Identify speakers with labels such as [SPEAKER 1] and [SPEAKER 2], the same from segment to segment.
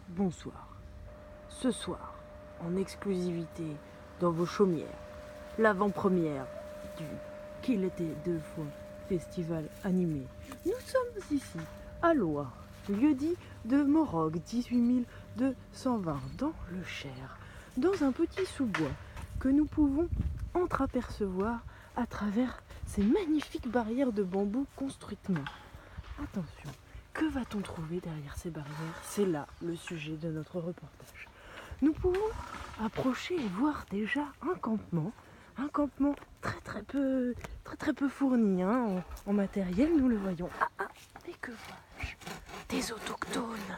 [SPEAKER 1] Bonsoir. Ce soir, en exclusivité dans vos chaumières, l'avant-première du Qu'il était deux fois festival animé. Nous sommes ici, à Loire, lieu-dit de Morog, 18 220, dans le Cher, dans un petit sous-bois que nous pouvons entreapercevoir à travers ces magnifiques barrières de bambou construites main. Attention, que va-t-on trouver derrière ces barrières? C'est là le sujet de notre reportage. Nous pouvons approcher et voir déjà un campement très peu fourni en matériel, nous le voyons. Mais que vois-je? Des autochtones.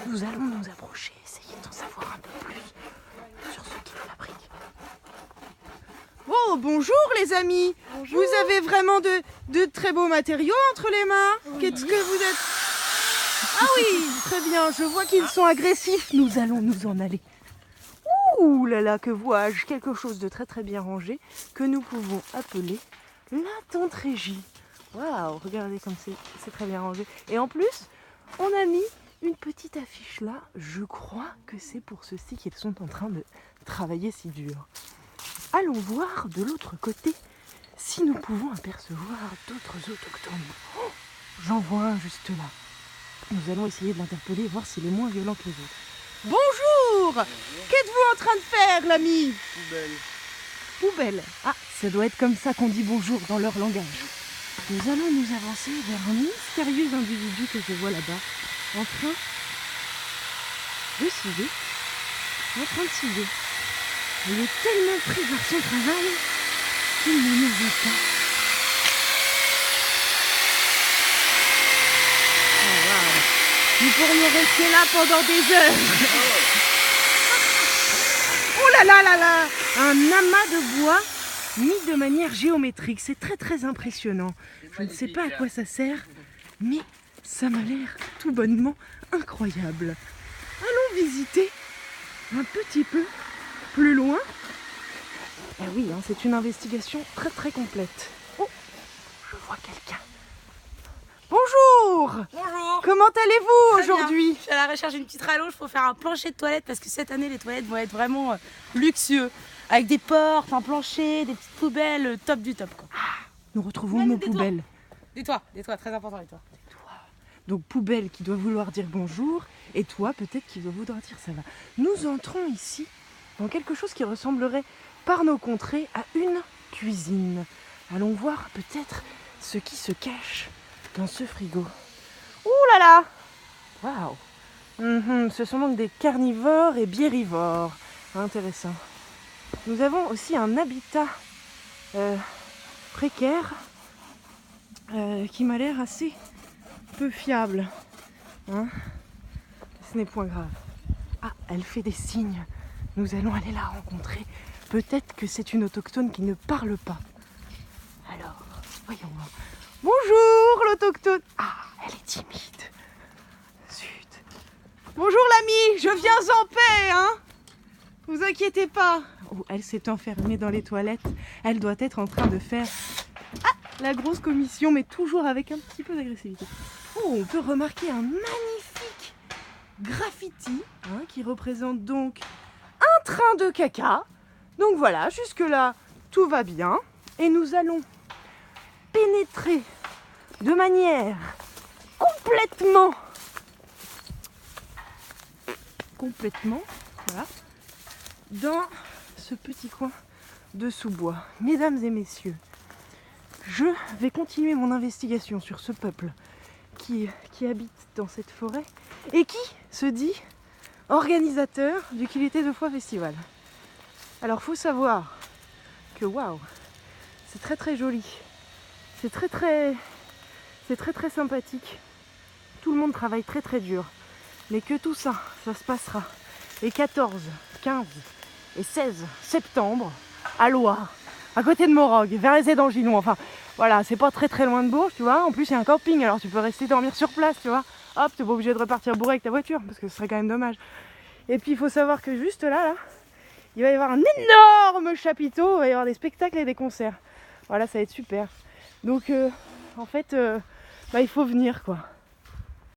[SPEAKER 1] Nous allons nous approcher, essayer d'en savoir un peu plus sur ce qu'ils fabriquent.
[SPEAKER 2] Oh, bonjour les amis.
[SPEAKER 1] Bonjour.
[SPEAKER 2] Vous avez vraiment de très beaux matériaux entre les mains. Oui. Qu'est-ce que vous êtes?
[SPEAKER 1] Ah oui, très bien, je vois qu'ils sont agressifs. Nous allons nous en aller. Ouh là là, que vois-je? Quelque chose de très bien rangé que nous pouvons appeler la tente régie. Waouh, regardez comme c'est très bien rangé. Et en plus, on a mis une petite affiche là. Je crois que c'est pour ceci qu'ils sont en train de travailler si dur. Allons voir de l'autre côté si nous pouvons apercevoir d'autres autochtones. Oh, j'en vois un juste là. Nous allons essayer de l'interpeller et voir s'il est moins violent que les autres.
[SPEAKER 2] Bonjour. Qu'êtes-vous en train de faire, l'ami?
[SPEAKER 1] Poubelle. Ah, ça doit être comme ça qu'on dit bonjour dans leur langage. Nous allons nous avancer vers un mystérieux individu que je vois là-bas, en train de scier. Il est tellement pris par son travail qu'il ne nous voit pas. Oh, wow. Nous pourrions rester là pendant des heures. Oh là là là là! Un amas de bois mis de manière géométrique. C'est très impressionnant. Je ne sais pas à quoi ça sert, mais ça m'a l'air tout bonnement incroyable. Allons visiter un petit peu plus loin. Eh oui, c'est une investigation très complète. Oh, je vois quelqu'un. Bonjour!
[SPEAKER 3] Bonjour!
[SPEAKER 1] Comment allez-vous
[SPEAKER 3] Très
[SPEAKER 1] aujourd'hui?
[SPEAKER 3] bien. Je suis à la recherche d'une petite rallonge pour faire un plancher de toilette parce que cette année les toilettes vont être vraiment luxueux. Avec des portes, un plancher, des petites poubelles, top du top quoi.
[SPEAKER 1] Nous retrouvons
[SPEAKER 3] Manu,
[SPEAKER 1] nos
[SPEAKER 3] des toits.
[SPEAKER 1] poubelles.
[SPEAKER 3] Des toits, très important les toits.
[SPEAKER 1] Donc poubelle qui doit vouloir dire bonjour et toi peut-être qui doit vouloir dire ça va. Nous entrons ici dans quelque chose qui ressemblerait par nos contrées à une cuisine. Allons voir peut-être ce qui se cache dans ce frigo. Ouh là là! Waouh! Ce sont donc des carnivores et biérivores. Intéressant. Nous avons aussi un habitat précaire qui m'a l'air assez peu fiable. Ce n'est point grave. Ah, elle fait des signes. Nous allons aller la rencontrer. Peut-être que c'est une autochtone qui ne parle pas. Alors, voyons voir. Bonjour l'autochtone. Ah, elle est timide. Zut.
[SPEAKER 2] Bonjour l'ami, je viens en paix, Vous inquiétez pas.
[SPEAKER 1] Oh, elle s'est enfermée dans les toilettes. Elle doit être en train de faire la grosse commission, mais toujours avec un petit peu d'agressivité. Oh, on peut remarquer un magnifique graffiti qui représente donc un train de caca. Donc voilà, jusque-là, tout va bien. Et nous allons pénétrer de manière complètement, voilà, dans ce petit coin de sous-bois. Mesdames et messieurs, je vais continuer mon investigation sur ce peuple qui habite dans cette forêt et qui se dit organisateur du Qu'il était deux fois festival. Alors faut savoir que waouh, c'est très joli, c'est très sympathique. Tout le monde travaille très dur, mais que tout ça se passera les 14, 15 et 16 septembre à Loire, à côté de Morog, vers les Édangillons. Enfin voilà, c'est pas très loin de Bourges, tu vois. En plus il y a un camping, alors tu peux rester dormir sur place, tu vois. Hop, t'es pas obligé de repartir bourré avec ta voiture, parce que ce serait quand même dommage. Et puis il faut savoir que juste là, il va y avoir un énorme chapiteau, il va y avoir des spectacles et des concerts. Voilà, ça va être super. Donc en fait, il faut venir quoi.